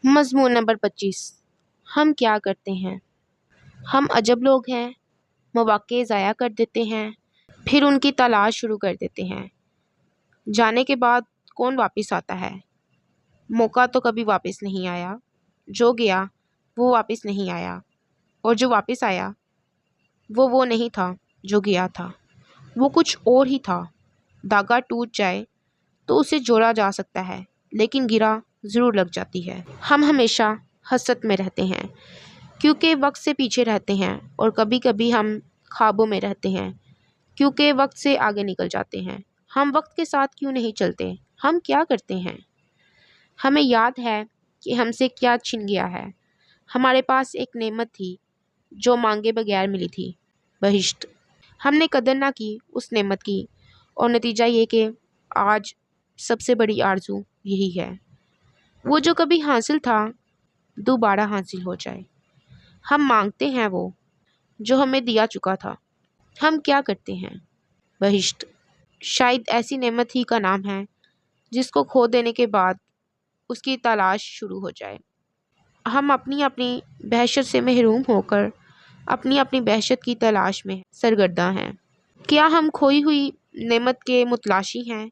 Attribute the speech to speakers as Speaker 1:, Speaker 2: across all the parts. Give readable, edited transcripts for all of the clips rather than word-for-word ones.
Speaker 1: مضمون نمبر 25، ہم کیا کرتے ہیں؟ ہم عجب لوگ ہیں، مواقع ضائع کر دیتے ہیں، پھر ان کی تلاش شروع کر دیتے ہیں۔ جانے کے بعد کون واپس آتا ہے؟ موقع تو کبھی واپس نہیں آیا، جو گیا وہ واپس نہیں آیا، اور جو واپس آیا وہ نہیں تھا جو گیا تھا، وہ کچھ اور ہی تھا۔ دھاگا ٹوٹ جائے تو اسے جوڑا جا سکتا ہے، لیکن گرا ضرور لگ جاتی ہے۔ ہم ہمیشہ حسرت میں رہتے ہیں کیونکہ وقت سے پیچھے رہتے ہیں، اور کبھی کبھی ہم خوابوں میں رہتے ہیں کیونکہ وقت سے آگے نکل جاتے ہیں۔ ہم وقت کے ساتھ کیوں نہیں چلتے؟ ہم کیا کرتے ہیں؟ ہمیں یاد ہے کہ ہم سے کیا چھن گیا ہے۔ ہمارے پاس ایک نعمت تھی جو مانگے بغیر ملی تھی، بہشت۔ ہم نے قدر نہ کی اس نعمت کی، اور نتیجہ یہ کہ آج سب سے بڑی آرزو یہی ہے، وہ جو کبھی حاصل تھا دوبارہ حاصل ہو جائے۔ ہم مانگتے ہیں وہ جو ہمیں دیا چکا تھا۔ ہم کیا کرتے ہیں؟ بہشت شاید ایسی نعمت ہی کا نام ہے جس کو کھو دینے کے بعد اس کی تلاش شروع ہو جائے۔ ہم اپنی اپنی بہشت سے محروم ہو کر اپنی اپنی بہشت کی تلاش میں سرگرداں ہیں۔ کیا ہم کھوئی ہوئی نعمت کے متلاشی ہیں؟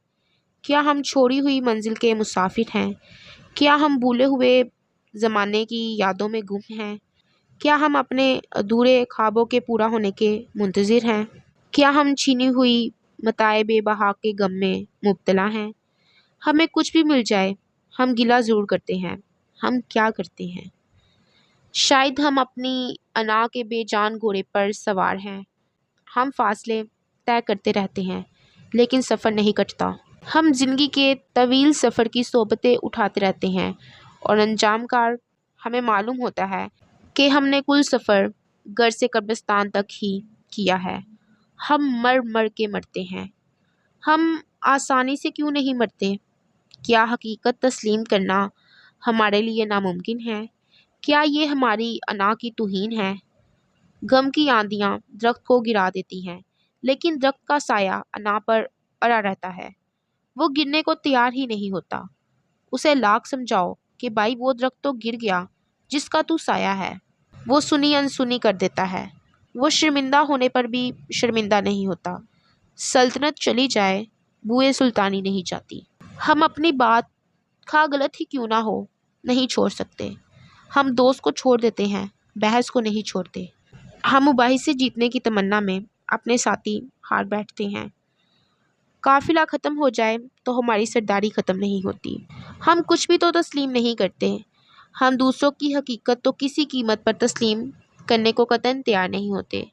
Speaker 1: کیا ہم چھوڑی ہوئی منزل کے مسافر ہیں؟ کیا ہم بھولے ہوئے زمانے کی یادوں میں گم ہیں؟ کیا ہم اپنے ادھورے خوابوں کے پورا ہونے کے منتظر ہیں؟ کیا ہم چھینی ہوئی متاع بے بہا کے غم میں مبتلا ہیں؟ ہمیں کچھ بھی مل جائے ہم گلہ ضرور کرتے ہیں۔ ہم کیا کرتے ہیں؟ شاید ہم اپنی انا کے بے جان گھوڑے پر سوار ہیں۔ ہم فاصلے طے کرتے رہتے ہیں لیکن سفر نہیں کٹتا۔ ہم زندگی کے طویل سفر کی صحبتیں اٹھاتے رہتے ہیں، اور انجام کار ہمیں معلوم ہوتا ہے کہ ہم نے کل سفر گھر سے قبرستان تک ہی کیا ہے۔ ہم مر مر کے مرتے ہیں۔ ہم آسانی سے کیوں نہیں مرتے؟ کیا حقیقت تسلیم کرنا ہمارے لیے ناممکن ہے؟ کیا یہ ہماری انا کی توہین ہے؟ غم کی آندیاں درخت کو گرا دیتی ہیں، لیکن درخت کا سایہ انا پر اڑا رہتا ہے۔ وہ گرنے کو تیار ہی نہیں ہوتا۔ اسے لاکھ سمجھاؤ کہ بھائی وہ درخت تو گر گیا جس کا تو سایہ ہے۔ وہ سنی انسنی کر دیتا ہے۔ وہ شرمندہ ہونے پر بھی شرمندہ نہیں ہوتا۔ سلطنت چلی جائے بوئے سلطانی نہیں جاتی۔ ہم اپنی بات خواہ غلط ہی کیوں نہ ہو نہیں چھوڑ سکتے۔ ہم دوست کو چھوڑ دیتے ہیں، بحث کو نہیں چھوڑتے۔ ہم مباحثے جیتنے کی تمنا میں اپنے ساتھی ہار بیٹھتے ہیں۔ قافلہ ختم ہو جائے تو ہماری سرداری ختم نہیں ہوتی۔ ہم کچھ بھی تو تسلیم نہیں کرتے۔ ہم دوسروں کی حقیقت تو کسی قیمت پر تسلیم کرنے کو قطعاً تیار نہیں ہوتے۔